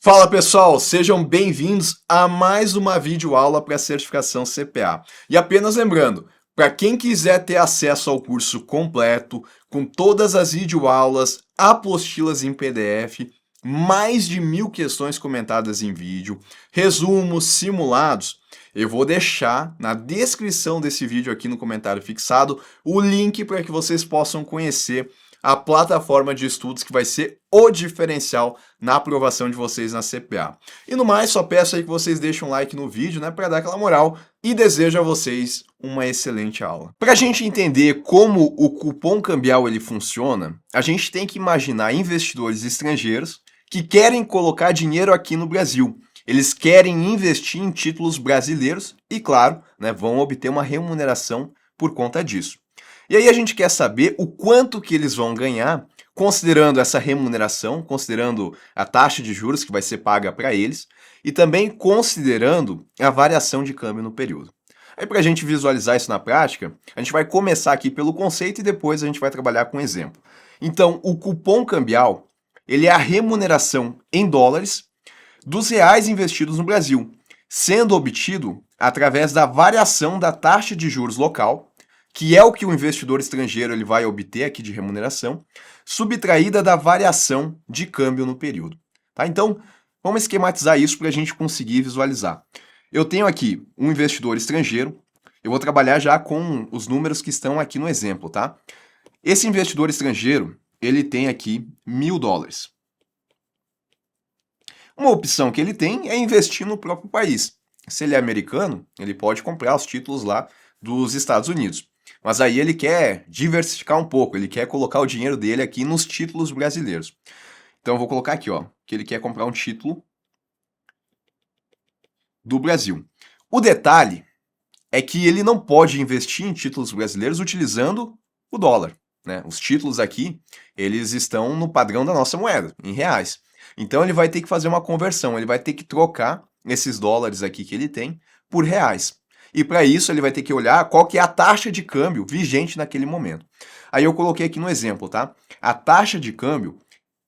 Fala pessoal, sejam bem-vindos a mais uma videoaula para a certificação CPA. E apenas lembrando, para quem quiser ter acesso ao curso completo, com todas as videoaulas, apostilas em PDF, mais de 1000 questões comentadas em vídeo, resumos, simulados, eu vou deixar na descrição desse vídeo aqui no comentário fixado o link para que vocês possam conhecer a plataforma de estudos que vai ser o diferencial na aprovação de vocês na CPA. E no mais, só peço aí que vocês deixem um like no vídeo, né, para dar aquela moral e desejo a vocês uma excelente aula. Para a gente entender como o cupom cambial ele funciona, a gente tem que imaginar investidores estrangeiros que querem colocar dinheiro aqui no Brasil. Eles querem investir em títulos brasileiros e, claro, né, vão obter uma remuneração por conta disso. E aí a gente quer saber o quanto que eles vão ganhar, considerando essa remuneração, considerando a taxa de juros que vai ser paga para eles, e também considerando a variação de câmbio no período. Aí para a gente visualizar isso na prática, a gente vai começar aqui pelo conceito e depois a gente vai trabalhar com exemplo. Então, o cupom cambial, ele é a remuneração em dólares dos reais investidos no Brasil, sendo obtido através da variação da taxa de juros local, que é o que o investidor estrangeiro ele vai obter aqui de remuneração, subtraída da variação de câmbio no período. Tá? Então, vamos esquematizar isso para a gente conseguir visualizar. Eu tenho aqui um investidor estrangeiro, eu vou trabalhar já com os números que estão aqui no exemplo, tá? Esse investidor estrangeiro, ele tem aqui $1000. Uma opção que ele tem é investir no próprio país. Se ele é americano, ele pode comprar os títulos lá dos Estados Unidos. Mas aí ele quer diversificar um pouco, ele quer colocar o dinheiro dele aqui nos títulos brasileiros. Então eu vou colocar aqui, ó, que ele quer comprar um título do Brasil. O detalhe é que ele não pode investir em títulos brasileiros utilizando o dólar, né? Os títulos aqui, eles estão no padrão da nossa moeda, em reais. Então ele vai ter que fazer uma conversão, ele vai ter que trocar esses dólares aqui que ele tem por reais. E para isso ele vai ter que olhar qual que é a taxa de câmbio vigente naquele momento. Aí eu coloquei aqui no exemplo, tá? A taxa de câmbio,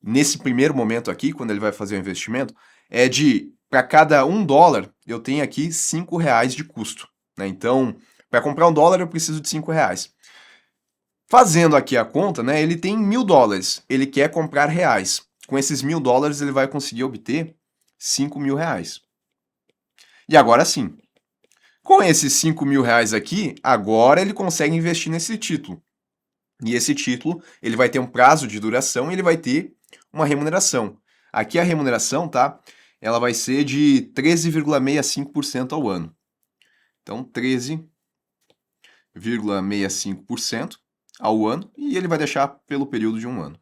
nesse primeiro momento aqui, quando ele vai fazer o investimento, é de, para cada $1, eu tenho aqui R$ 5 de custo, né? Então, para comprar $1, eu preciso de R$ 5. Fazendo aqui a conta, né, ele tem $1000, ele quer comprar reais. Com esses $1000, ele vai conseguir obter R$ 5.000. E agora sim, com esses R$ 5.000 aqui, agora ele consegue investir nesse título. E esse título, ele vai ter um prazo de duração e ele vai ter uma remuneração. Aqui a remuneração, tá? Ela vai ser de 13,65% ao ano. Então, 13,65% ao ano e ele vai deixar pelo período de um ano.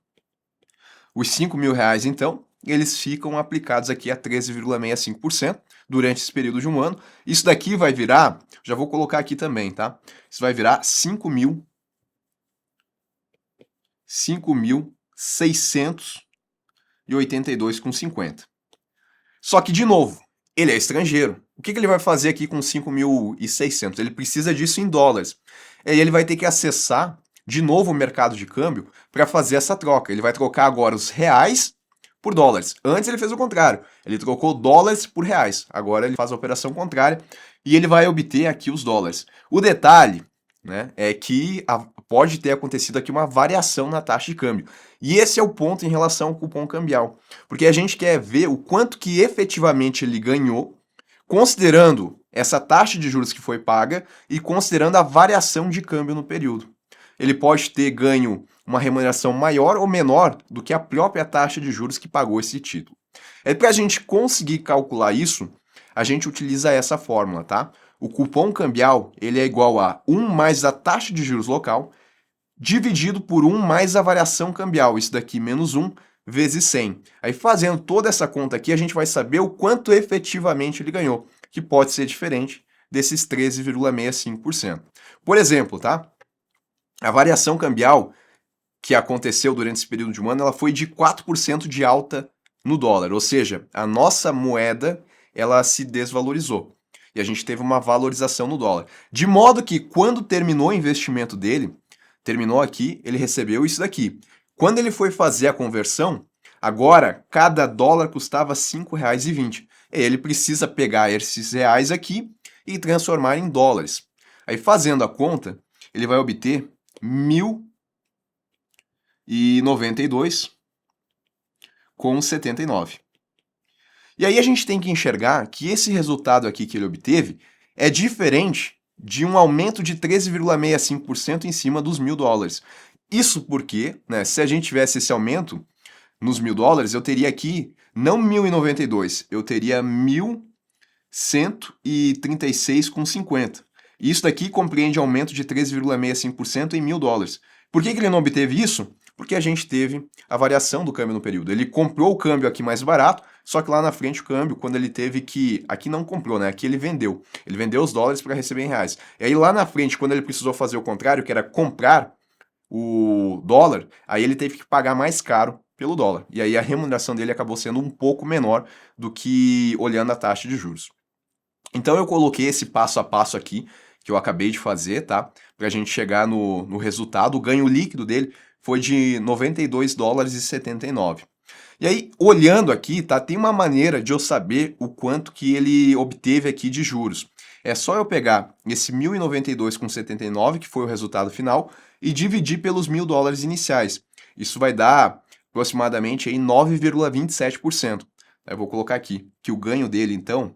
Os R$ 5.000, então, eles ficam aplicados aqui a 13,65% durante esse período de um ano. Isso daqui vai virar, já vou colocar aqui também, tá? Isso vai virar 5.682,50. Só que, de novo, ele é estrangeiro. O que ele vai fazer aqui com 5.600? Ele precisa disso em dólares. E aí ele vai ter que acessar de novo o mercado de câmbio para fazer essa troca. Ele vai trocar agora os reais por dólares. Antes ele fez o contrário. Ele trocou dólares por reais. Agora ele faz a operação contrária e ele vai obter aqui os dólares. O detalhe, né, é que pode ter acontecido aqui uma variação na taxa de câmbio. E esse é o ponto em relação ao cupom cambial. Porque a gente quer ver o quanto que efetivamente ele ganhou, considerando essa taxa de juros que foi paga e considerando a variação de câmbio no período. Ele pode ter ganho uma remuneração maior ou menor do que a própria taxa de juros que pagou esse título. Para a gente conseguir calcular isso, a gente utiliza essa fórmula, tá? O cupom cambial ele é igual a 1 mais a taxa de juros local, dividido por 1 mais a variação cambial, isso daqui menos 1, vezes 100. Aí fazendo toda essa conta aqui, a gente vai saber o quanto efetivamente ele ganhou, que pode ser diferente desses 13,65%. Por exemplo, tá? A variação cambial que aconteceu durante esse período de um ano, ela foi de 4% de alta no dólar, ou seja, a nossa moeda ela se desvalorizou e a gente teve uma valorização no dólar. De modo que quando terminou o investimento dele, terminou aqui, ele recebeu isso daqui. Quando ele foi fazer a conversão, Agora, cada dólar custava R$ 5,20. Ele precisa pegar esses reais aqui e transformar em dólares. Aí, fazendo a conta, ele vai obter 1.092,79. E aí a gente tem que enxergar que esse resultado aqui que ele obteve é diferente de um aumento de 13,65% em cima dos US$ 1.000. Isso porque, né, se a gente tivesse esse aumento nos US$ 1.000, eu teria aqui não 1.092, eu teria 1.136,50. Isso daqui compreende aumento de 13,65% em US$ 1.000. Por que ele não obteve isso? Porque a gente teve a variação do câmbio no período. Ele comprou o câmbio aqui mais barato, só que lá na frente o câmbio, quando ele teve que... Aqui não comprou, né? Aqui ele vendeu. Ele vendeu os dólares para receber em reais. E aí lá na frente, quando ele precisou fazer o contrário, que era comprar o dólar, aí ele teve que pagar mais caro pelo dólar. E aí a remuneração dele acabou sendo um pouco menor do que olhando a taxa de juros. Então eu coloquei esse passo a passo aqui, que eu acabei de fazer, tá? Para a gente chegar no resultado. O ganho líquido dele foi de $92,79. E aí, olhando aqui, tá? Tem uma maneira de eu saber o quanto que ele obteve aqui de juros. É só eu pegar esse 1.092,79, que foi o resultado final, e dividir pelos $1.000 iniciais. Isso vai dar aproximadamente aí 9,27%. Eu vou colocar aqui que o ganho dele, então,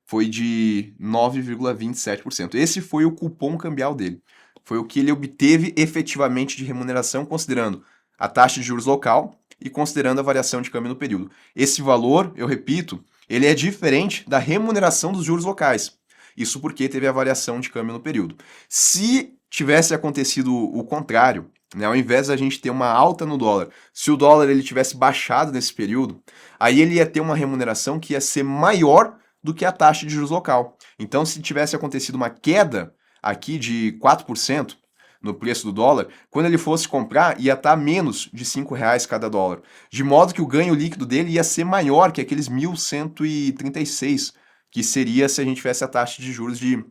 foi de 9,27%. Esse foi o cupom cambial dele. Foi o que ele obteve efetivamente de remuneração, considerando a taxa de juros local e considerando a variação de câmbio no período. Esse valor, eu repito, ele é diferente da remuneração dos juros locais. Isso porque teve a variação de câmbio no período. Se tivesse acontecido o contrário, né, ao invés da gente ter uma alta no dólar, se o dólar ele tivesse baixado nesse período, aí ele ia ter uma remuneração que ia ser maior do que a taxa de juros local. Então, se tivesse acontecido uma queda aqui de 4% no preço do dólar, quando ele fosse comprar, ia estar menos de R$ 5 cada dólar. De modo que o ganho líquido dele ia ser maior que aqueles 1.136, que seria se a gente tivesse a taxa de juros de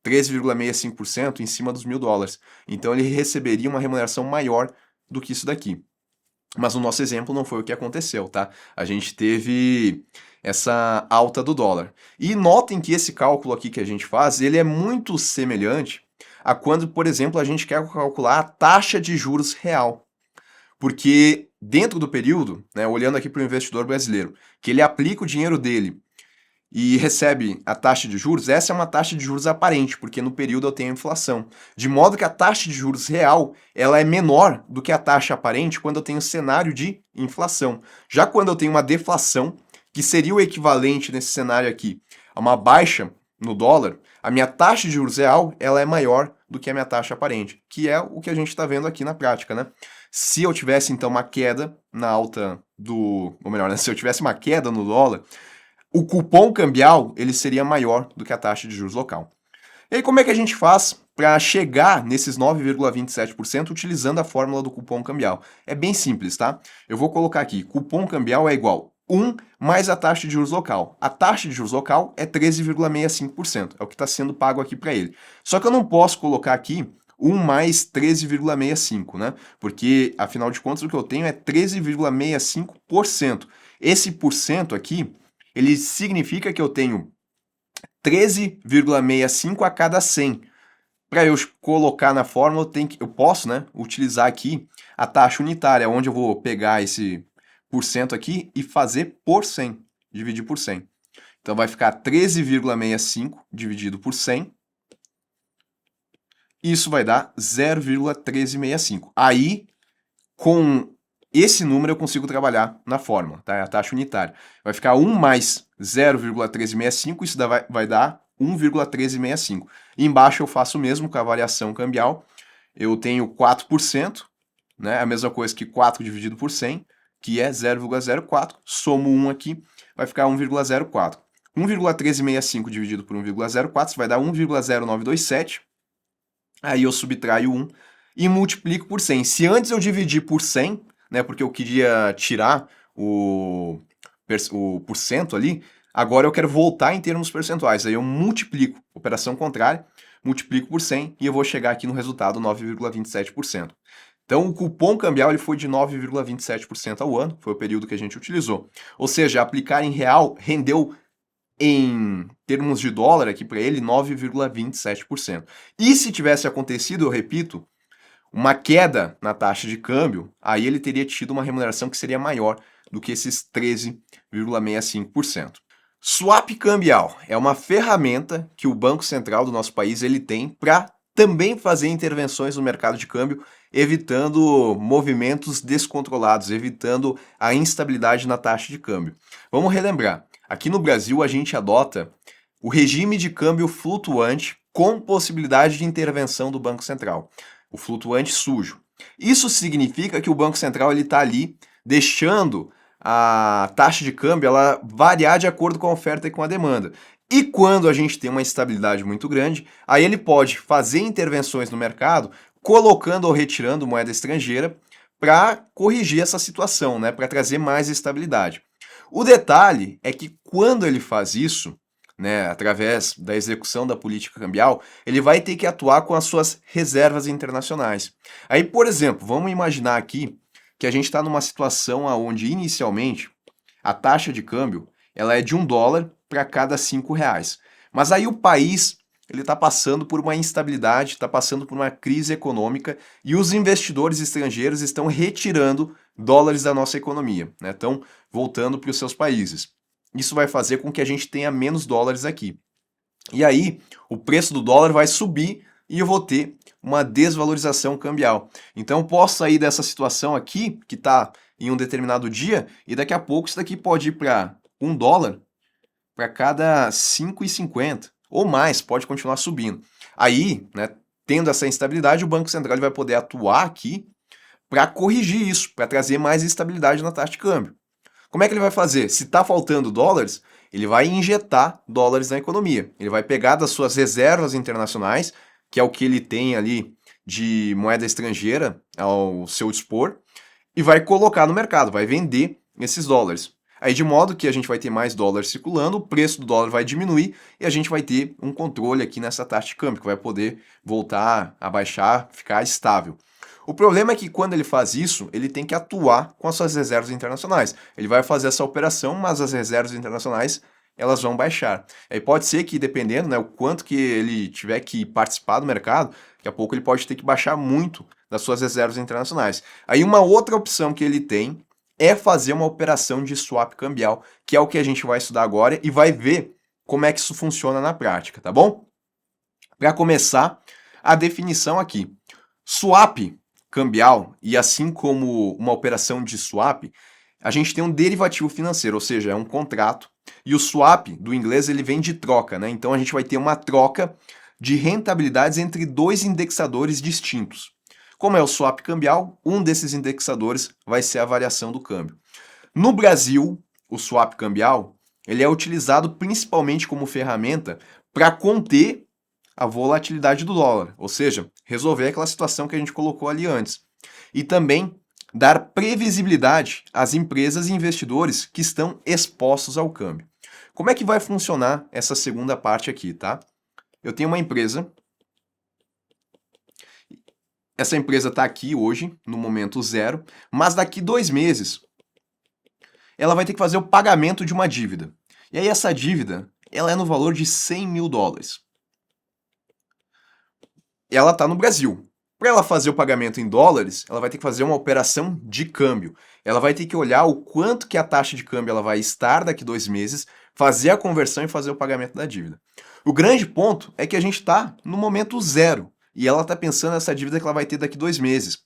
13,65% em cima dos $1.000. Então ele receberia uma remuneração maior do que isso daqui. Mas no nosso exemplo não foi o que aconteceu, tá? A gente teve essa alta do dólar. E notem que esse cálculo aqui que a gente faz, ele é muito semelhante a quando, por exemplo, a gente quer calcular a taxa de juros real. Porque dentro do período, né, olhando aqui para o investidor brasileiro, que ele aplica o dinheiro dele e recebe a taxa de juros, essa é uma taxa de juros aparente, porque no período eu tenho inflação. De modo que a taxa de juros real, ela é menor do que a taxa aparente quando eu tenho cenário de inflação. Já quando eu tenho uma deflação, que seria o equivalente nesse cenário aqui a uma baixa no dólar, a minha taxa de juros real, ela é maior do que a minha taxa aparente, que é o que a gente está vendo aqui na prática, né? Se eu tivesse, então, uma queda na alta do... Ou melhor, né? Se eu tivesse uma queda no dólar, o cupom cambial ele seria maior do que a taxa de juros local. E aí, como é que a gente faz para chegar nesses 9,27% utilizando a fórmula do cupom cambial? É bem simples, tá? Eu vou colocar aqui, cupom cambial é igual 1 mais a taxa de juros local. A taxa de juros local é 13,65%, é o que está sendo pago aqui para ele. Só que eu não posso colocar aqui 1 mais 13,65, né? Porque, afinal de contas, o que eu tenho é 13,65%. Esse porcento aqui, ele significa que eu tenho 13,65 a cada 100. Para eu colocar na fórmula, eu posso, né, utilizar aqui a taxa unitária, onde eu vou pegar esse porcento aqui e fazer por 100, dividir por 100. Então vai ficar 13,65 dividido por 100. Isso vai dar 0,1365. Aí, com esse número eu consigo trabalhar na fórmula, tá? É a taxa unitária. Vai ficar 1 mais 0,1365, isso vai dar 1,1365. E embaixo eu faço o mesmo com a variação cambial. Eu tenho 4%, né? A mesma coisa que 4 dividido por 100, que é 0,04. Somo 1 aqui, vai ficar 1,04. 1,1365 dividido por 1,04, isso vai dar 1,0927. Aí eu subtraio 1 e multiplico por 100. Se antes eu dividir por 100, né, porque eu queria tirar o porcento ali, agora eu quero voltar em termos percentuais. Aí eu multiplico, operação contrária, multiplico por 100 e eu vou chegar aqui no resultado 9,27%. Então, o cupom cambial ele foi de 9,27% ao ano, foi o período que a gente utilizou. Ou seja, aplicar em real rendeu, em termos de dólar aqui para ele, 9,27%. E se tivesse acontecido, eu repito, uma queda na taxa de câmbio, aí ele teria tido uma remuneração que seria maior do que esses 13,65%. Swap cambial é uma ferramenta que o Banco Central do nosso país ele tem para também fazer intervenções no mercado de câmbio, evitando movimentos descontrolados, evitando a instabilidade na taxa de câmbio. Vamos relembrar, aqui no Brasil a gente adota o regime de câmbio flutuante com possibilidade de intervenção do Banco Central, o flutuante sujo. Isso significa que o Banco Central está ali deixando a taxa de câmbio ela variar de acordo com a oferta e com a demanda. E quando a gente tem uma estabilidade muito grande, aí ele pode fazer intervenções no mercado, colocando ou retirando moeda estrangeira para corrigir essa situação, né, para trazer mais estabilidade. O detalhe é que quando ele faz isso, né, através da execução da política cambial, ele vai ter que atuar com as suas reservas internacionais. Aí, por exemplo, vamos imaginar aqui que a gente está numa situação onde inicialmente a taxa de câmbio ela é de $1 para cada R$ 5. Mas aí o país ele está passando por uma instabilidade, está passando por uma crise econômica e os investidores estrangeiros estão retirando dólares da nossa economia, né? Estão voltando para os seus países. Isso vai fazer com que a gente tenha menos dólares aqui. E aí o preço do dólar vai subir e eu vou ter uma desvalorização cambial. Então eu posso sair dessa situação aqui, que está em um determinado dia, e daqui a pouco isso daqui pode ir para $1 para cada 5,50 ou mais, pode continuar subindo. Aí, né, tendo essa instabilidade, o Banco Central ele vai poder atuar aqui para corrigir isso, para trazer mais estabilidade na taxa de câmbio. Como é que ele vai fazer? Se está faltando dólares, ele vai injetar dólares na economia. Ele vai pegar das suas reservas internacionais, que é o que ele tem ali de moeda estrangeira ao seu dispor, e vai colocar no mercado, vai vender esses dólares. Aí de modo que a gente vai ter mais dólares circulando, o preço do dólar vai diminuir e a gente vai ter um controle aqui nessa taxa de câmbio, que vai poder voltar a baixar, ficar estável. O problema é que quando ele faz isso, ele tem que atuar com as suas reservas internacionais. Ele vai fazer essa operação, mas as reservas internacionais elas vão baixar. Aí pode ser que, dependendo, né, o quanto que ele tiver que participar do mercado, daqui a pouco ele pode ter que baixar muito das suas reservas internacionais. Aí uma outra opção que ele tem é fazer uma operação de swap cambial, que é o que a gente vai estudar agora e vai ver como é que isso funciona na prática, tá bom? Para começar, a definição aqui. Swap cambial, e assim como uma operação de swap, a gente tem um derivativo financeiro, ou seja, é um contrato. E o swap, do inglês, ele vem de troca, né? Então a gente vai ter uma troca de rentabilidades entre dois indexadores distintos. Como é o swap cambial, um desses indexadores vai ser a variação do câmbio. No Brasil, o swap cambial, ele é utilizado principalmente como ferramenta para conter a volatilidade do dólar, ou seja, resolver aquela situação que a gente colocou ali antes. E também dar previsibilidade às empresas e investidores que estão expostos ao câmbio. Como é que vai funcionar essa segunda parte aqui, tá? Eu tenho uma empresa. Essa empresa está aqui hoje, no momento zero, mas daqui 2 meses ela vai ter que fazer o pagamento de uma dívida. E aí essa dívida, ela é no valor de $100 mil. Ela está no Brasil. Para ela fazer o pagamento em dólares, ela vai ter que fazer uma operação de câmbio. Ela vai ter que olhar o quanto que a taxa de câmbio ela vai estar daqui 2 meses, fazer a conversão e fazer o pagamento da dívida. O grande ponto é que a gente está no momento zero e ela está pensando nessa dívida que ela vai ter daqui 2 meses.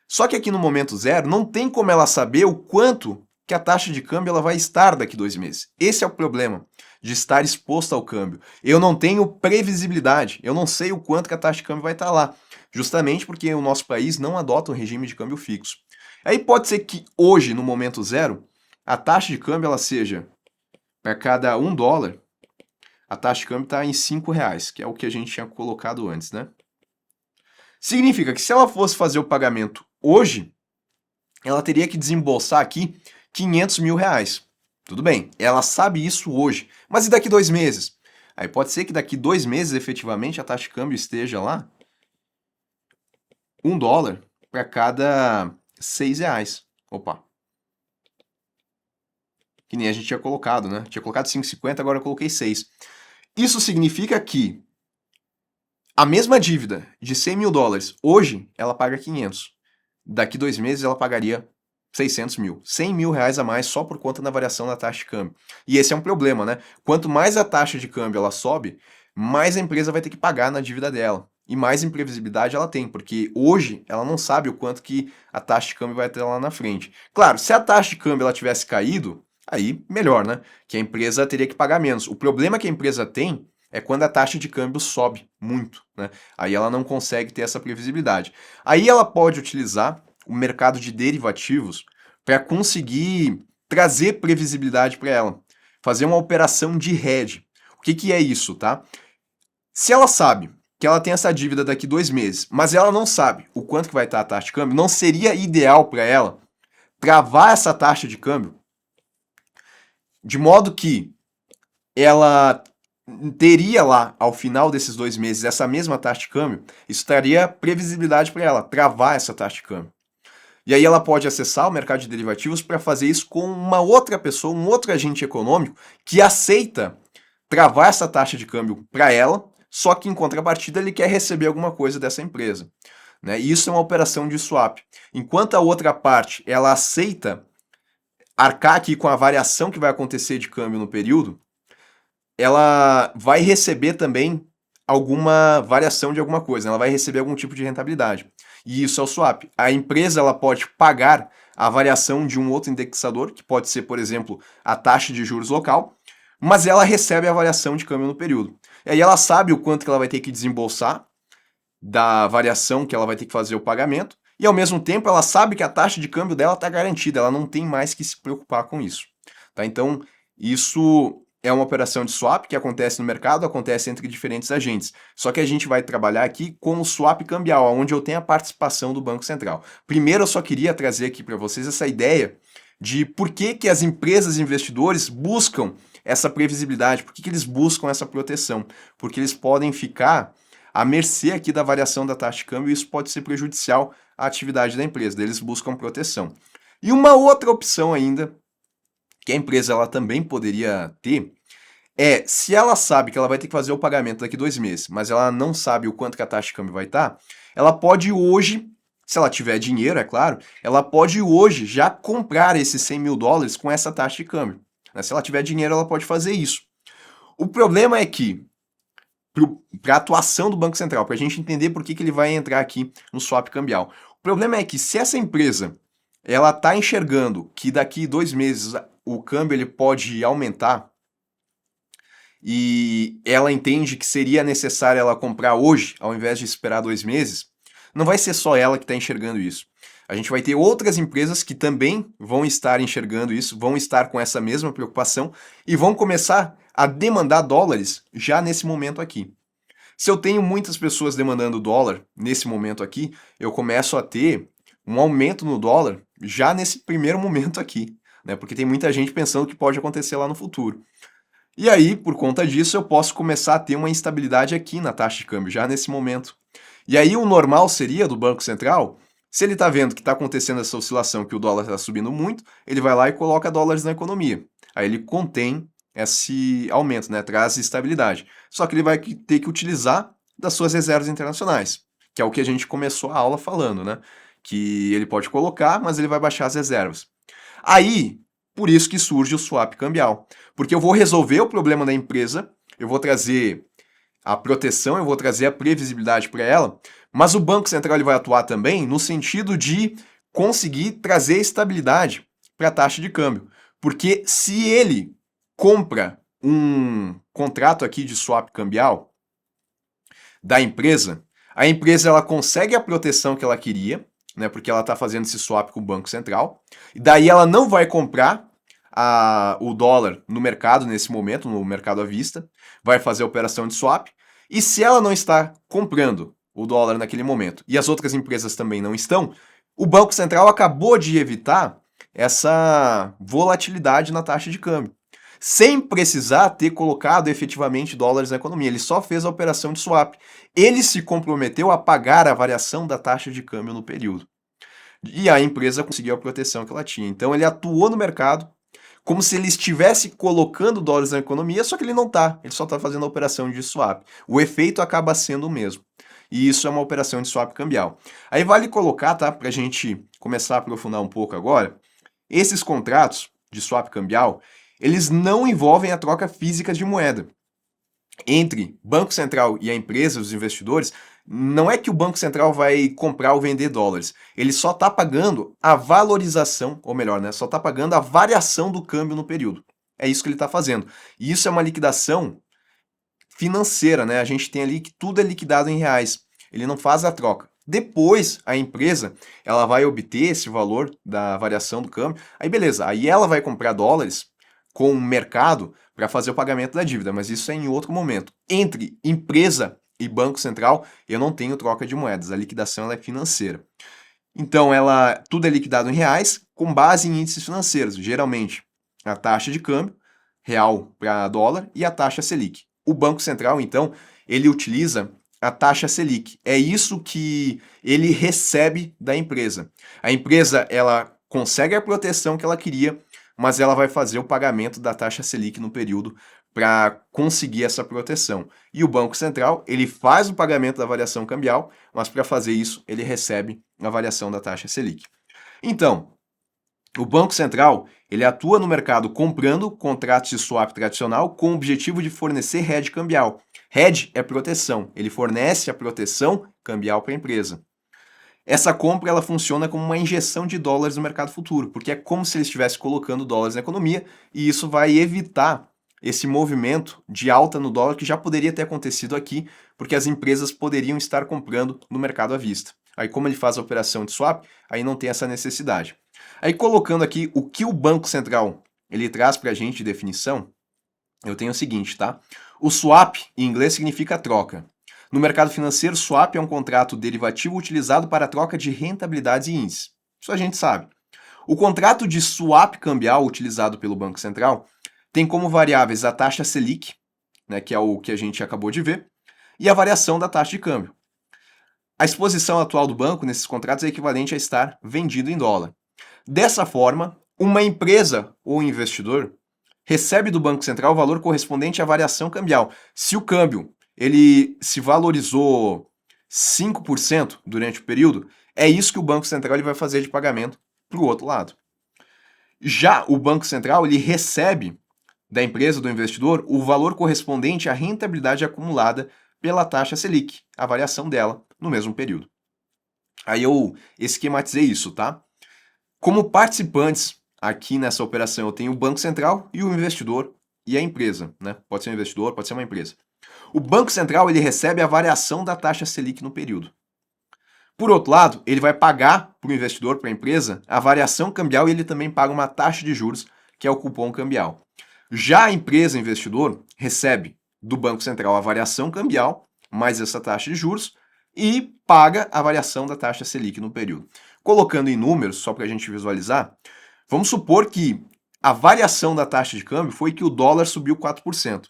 Só que aqui no momento zero não tem como ela saber o quanto que a taxa de câmbio ela vai estar daqui 2 meses. Esse é o problema de estar exposto ao câmbio. Eu não tenho previsibilidade, eu não sei o quanto que a taxa de câmbio vai estar lá, justamente porque o nosso país não adota um regime de câmbio fixo. Aí pode ser que hoje, no momento zero, a taxa de câmbio ela seja, para cada $1, a taxa de câmbio está em R$ 5, que é o que a gente tinha colocado antes, né? Significa que se ela fosse fazer o pagamento hoje, ela teria que desembolsar aqui R$ 500 mil. Tudo bem, ela sabe isso hoje, mas e daqui 2 meses? Aí pode ser que daqui 2 meses, efetivamente, a taxa de câmbio esteja lá $1 para cada R$ 6. Opa. Que nem a gente tinha colocado, né? Tinha colocado 5,50, agora eu coloquei 6. Isso significa que a mesma dívida de US$ 100 mil, hoje ela paga 500. Daqui 2 meses ela pagaria 600 mil. 100 mil reais a mais só por conta da variação da taxa de câmbio. E esse é um problema, né? Quanto mais a taxa de câmbio ela sobe, mais a empresa vai ter que pagar na dívida dela. E mais imprevisibilidade ela tem, porque hoje ela não sabe o quanto que a taxa de câmbio vai ter lá na frente. Claro, se a taxa de câmbio ela tivesse caído, aí melhor, né? Que a empresa teria que pagar menos. O problema que a empresa tem é quando a taxa de câmbio sobe muito, né? Aí ela não consegue ter essa previsibilidade. Aí ela pode utilizar o mercado de derivativos para conseguir trazer previsibilidade para ela, fazer uma operação de hedge. O que que é isso, tá? Se ela sabe que ela tem essa dívida daqui 2 meses, mas ela não sabe o quanto que vai estar a taxa de câmbio, não seria ideal para ela travar essa taxa de câmbio de modo que ela teria lá, ao final desses 2 meses, essa mesma taxa de câmbio, isso traria previsibilidade para ela, travar essa taxa de câmbio. E aí ela pode acessar o mercado de derivativos para fazer isso com uma outra pessoa, um outro agente econômico que aceita travar essa taxa de câmbio para ela, só que em contrapartida ele quer receber alguma coisa dessa empresa. Né? E isso é uma operação de swap. Enquanto a outra parte ela aceita arcar aqui com a variação que vai acontecer de câmbio no período, ela vai receber também alguma variação de alguma coisa, ela vai receber algum tipo de rentabilidade. E isso é o swap. A empresa ela pode pagar a variação de um outro indexador, que pode ser, por exemplo, a taxa de juros local, mas ela recebe a variação de câmbio no período. E aí ela sabe o quanto que ela vai ter que desembolsar da variação que ela vai ter que fazer o pagamento, e ao mesmo tempo ela sabe que a taxa de câmbio dela está garantida, ela não tem mais que se preocupar com isso. Tá? Então, isso é uma operação de swap que acontece no mercado, acontece entre diferentes agentes. Só que a gente vai trabalhar aqui com o swap cambial, onde eu tenho a participação do Banco Central. Primeiro, eu só queria trazer aqui para vocês essa ideia de por que, que as empresas e investidores buscam essa previsibilidade, por que, que eles buscam essa proteção. Porque eles podem ficar à mercê aqui da variação da taxa de câmbio e isso pode ser prejudicial à atividade da empresa, eles buscam proteção. E uma outra opção ainda, que a empresa ela também poderia ter, é se ela sabe que ela vai ter que fazer o pagamento daqui 2 meses, mas ela não sabe o quanto que a taxa de câmbio vai estar, ela pode hoje, se ela tiver dinheiro, é claro, ela pode hoje já comprar esses US$ 100 mil com essa taxa de câmbio. Se ela tiver dinheiro, ela pode fazer isso. O problema é que para a atuação do Banco Central, para a gente entender por que, que ele vai entrar aqui no swap cambial. O problema é que se essa empresa ela está enxergando que daqui 2 meses o câmbio ele pode aumentar e ela entende que seria necessário ela comprar hoje, ao invés de esperar 2 meses, não vai ser só ela que está enxergando isso. A gente vai ter outras empresas que também vão estar enxergando isso, vão estar com essa mesma preocupação e vão começar a demandar dólares já nesse momento aqui. Se eu tenho muitas pessoas demandando dólar nesse momento aqui, eu começo a ter um aumento no dólar já nesse primeiro momento aqui, né? Porque tem muita gente pensando que pode acontecer lá no futuro. E aí, por conta disso, eu posso começar a ter uma instabilidade aqui na taxa de câmbio, já nesse momento. E aí o normal seria do Banco Central, se ele está vendo que está acontecendo essa oscilação, que o dólar está subindo muito, ele vai lá e coloca dólares na economia. Aí ele contém esse aumento, né? Traz estabilidade. Só que ele vai ter que utilizar das suas reservas internacionais, que é o que a gente começou a aula falando, né? Que ele pode colocar, mas ele vai baixar as reservas. Aí, por isso que surge o swap cambial. Porque eu vou resolver o problema da empresa, eu vou trazer a proteção, eu vou trazer a previsibilidade para ela, mas o Banco Central ele vai atuar também no sentido de conseguir trazer estabilidade para a taxa de câmbio. Porque se ele compra um contrato aqui de swap cambial da empresa, a empresa ela consegue a proteção que ela queria, né, porque ela está fazendo esse swap com o Banco Central, e daí ela não vai comprar o dólar no mercado nesse momento, no mercado à vista, vai fazer a operação de swap, e se ela não está comprando o dólar naquele momento, e as outras empresas também não estão, o Banco Central acabou de evitar essa volatilidade na taxa de câmbio, sem precisar ter colocado efetivamente dólares na economia. Ele só fez a operação de swap. Ele se comprometeu a pagar a variação da taxa de câmbio no período. e a empresa conseguiu a proteção que ela tinha. Então ele atuou no mercado como se ele estivesse colocando dólares na economia, só que ele não está, ele só está fazendo a operação de swap. O efeito acaba sendo o mesmo. E isso é uma operação de swap cambial. Aí vale colocar, tá, para a gente começar a aprofundar um pouco agora, esses contratos de swap cambial, eles não envolvem a troca física de moeda. Entre Banco Central e a empresa, os investidores, não é que o Banco Central vai comprar ou vender dólares. Ele só está pagando a valorização, ou melhor, né, só está pagando a variação do câmbio no período. É isso que ele está fazendo. E isso é uma liquidação financeira, né? A gente tem ali que tudo é liquidado em reais. Ele não faz a troca. Depois, a empresa, ela vai obter esse valor da variação do câmbio. Aí beleza, aí ela vai comprar dólares com o mercado para fazer o pagamento da dívida, mas isso é em outro momento. Entre empresa e Banco Central, eu não tenho troca de moedas, a liquidação ela é financeira. Então, tudo é liquidado em reais com base em índices financeiros, geralmente a taxa de câmbio, real para dólar, e a taxa Selic. O Banco Central, então, ele utiliza a taxa Selic. É isso que ele recebe da empresa. A empresa, ela consegue a proteção que ela queria, mas ela vai fazer o pagamento da taxa Selic no período para conseguir essa proteção. E o Banco Central, ele faz o pagamento da variação cambial, mas para fazer isso, ele recebe a variação da taxa Selic. Então, o Banco Central, ele atua no mercado comprando contratos de swap tradicional com o objetivo de fornecer hedge cambial. Hedge é proteção, ele fornece a proteção cambial para a empresa. Essa compra ela funciona como uma injeção de dólares no mercado futuro, porque é como se ele estivesse colocando dólares na economia e isso vai evitar esse movimento de alta no dólar que já poderia ter acontecido aqui, porque as empresas poderiam estar comprando no mercado à vista. Aí como ele faz a operação de swap, aí não tem essa necessidade. Aí colocando aqui o que o Banco Central ele traz para a gente de definição, eu tenho o seguinte, tá? O swap em inglês significa troca. No mercado financeiro, swap é um contrato derivativo utilizado para a troca de rentabilidades e índices. Isso a gente sabe. O contrato de swap cambial utilizado pelo Banco Central tem como variáveis a taxa Selic, né, que é o que a gente acabou de ver, e a variação da taxa de câmbio. A exposição atual do banco nesses contratos é equivalente a estar vendido em dólar. Dessa forma, uma empresa ou investidor recebe do Banco Central o valor correspondente à variação cambial. Se o câmbio ele se valorizou 5% durante o período, é isso que o Banco Central ele vai fazer de pagamento para o outro lado. Já o Banco Central ele recebe da empresa, do investidor, o valor correspondente à rentabilidade acumulada pela taxa Selic, a variação dela no mesmo período. Aí eu esquematizei isso, tá? Como participantes aqui nessa operação, eu tenho o Banco Central e o investidor e a empresa, né? Pode ser um investidor, pode ser uma empresa. O Banco Central ele recebe a variação da taxa Selic no período. Por outro lado, ele vai pagar para o investidor, para a empresa, a variação cambial e ele também paga uma taxa de juros, que é o cupom cambial. Já a empresa investidor recebe do Banco Central a variação cambial, mais essa taxa de juros, e paga a variação da taxa Selic no período. Colocando em números, só para a gente visualizar, vamos supor que a variação da taxa de câmbio foi que o dólar subiu 4%.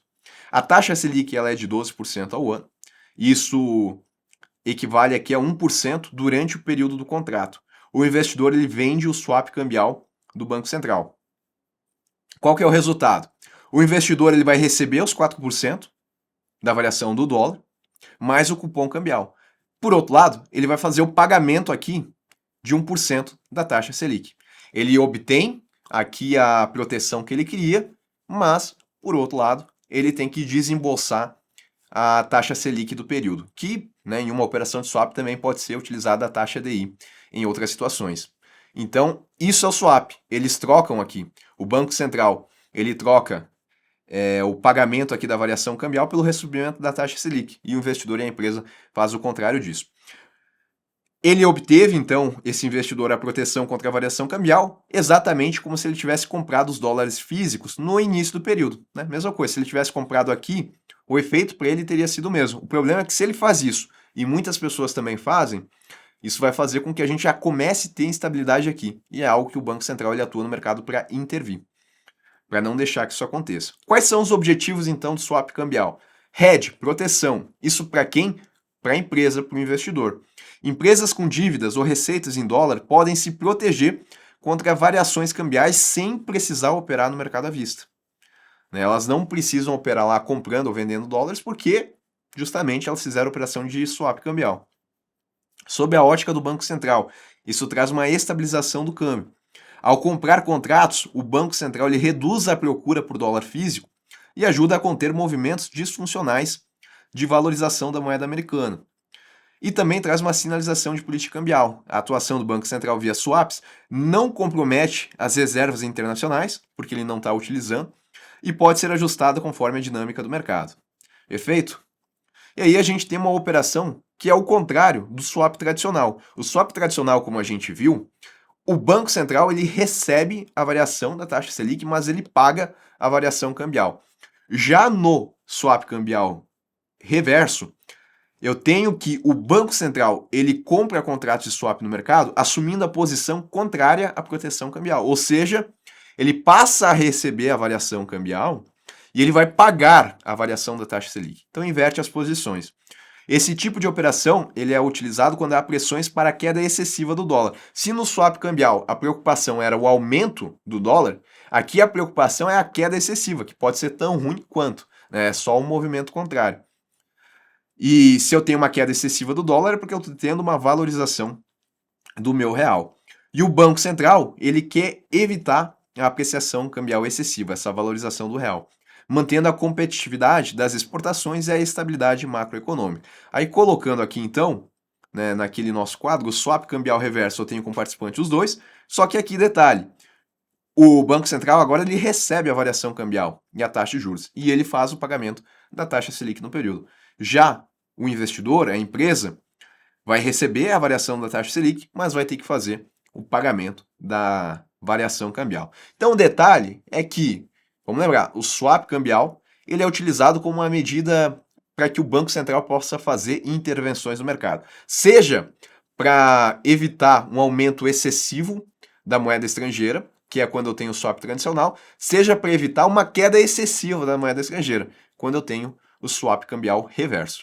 A taxa Selic ela é de 12% ao ano. Isso equivale aqui a 1% durante o período do contrato. O investidor ele vende o swap cambial do Banco Central. Qual que é o resultado? O investidor ele vai receber os 4% da variação do dólar, mais o cupom cambial. Por outro lado, ele vai fazer o pagamento aqui de 1% da taxa Selic. Ele obtém aqui a proteção que ele queria, mas, por outro lado, ele tem que desembolsar a taxa Selic do período, que né, em uma operação de swap também pode ser utilizada a taxa DI em outras situações. Então, isso é o swap. Eles trocam aqui. O Banco Central, ele troca o pagamento aqui da variação cambial pelo recebimento da taxa Selic. E o investidor e a empresa faz o contrário disso. Ele obteve, então, esse investidor a proteção contra a variação cambial, exatamente como se ele tivesse comprado os dólares físicos no início do período. Né? Mesma coisa, se ele tivesse comprado aqui, o efeito para ele teria sido o mesmo. O problema é que se ele faz isso, e muitas pessoas também fazem, isso vai fazer com que a gente já comece a ter instabilidade aqui. E é algo que o Banco Central ele atua no mercado para intervir, para não deixar que isso aconteça. Quais são os objetivos, então, do swap cambial? Hedge, proteção. Isso para quem? para a empresa, para o investidor. Empresas com dívidas ou receitas em dólar podem se proteger contra variações cambiais sem precisar operar no mercado à vista. Né? Elas não precisam operar lá comprando ou vendendo dólares porque justamente elas fizeram operação de swap cambial. Sob a ótica do Banco Central, isso traz uma estabilização do câmbio. Ao comprar contratos, o Banco Central ele reduz a procura por dólar físico e ajuda a conter movimentos disfuncionais de valorização da moeda americana. E também traz uma sinalização de política cambial. A atuação do Banco Central via swaps não compromete as reservas internacionais, porque ele não está utilizando, e pode ser ajustada conforme a dinâmica do mercado. Perfeito? E aí a gente tem uma operação que é o contrário do swap tradicional. O swap tradicional, como a gente viu, o Banco Central ele recebe a variação da taxa Selic, mas ele paga a variação cambial. Já no swap cambial reverso, eu tenho que o Banco Central ele compra contratos de swap no mercado assumindo a posição contrária à proteção cambial. Ou seja, ele passa a receber a variação cambial e ele vai pagar a variação da taxa Selic. Então inverte as posições. Esse tipo de operação ele é utilizado quando há pressões para a queda excessiva do dólar. Se no swap cambial a preocupação era o aumento do dólar, aqui a preocupação é a queda excessiva, que pode ser tão ruim quanto, né? É só um movimento contrário. E se eu tenho uma queda excessiva do dólar é porque eu estou tendo uma valorização do meu real. E o Banco Central, ele quer evitar a apreciação cambial excessiva, essa valorização do real, mantendo a competitividade das exportações e a estabilidade macroeconômica. Aí colocando aqui então, né, naquele nosso quadro, o swap cambial reverso eu tenho como participante os dois, só que aqui detalhe, o Banco Central agora ele recebe a variação cambial e a taxa de juros, e ele faz o pagamento da taxa Selic no período. Já o investidor, a empresa, vai receber a variação da taxa Selic, mas vai ter que fazer o pagamento da variação cambial. Então o detalhe é que, vamos lembrar, o swap cambial ele é utilizado como uma medida para que o Banco Central possa fazer intervenções no mercado. Seja para evitar um aumento excessivo da moeda estrangeira, que é quando eu tenho o swap tradicional, seja para evitar uma queda excessiva da moeda estrangeira, quando eu tenho o swap cambial reverso.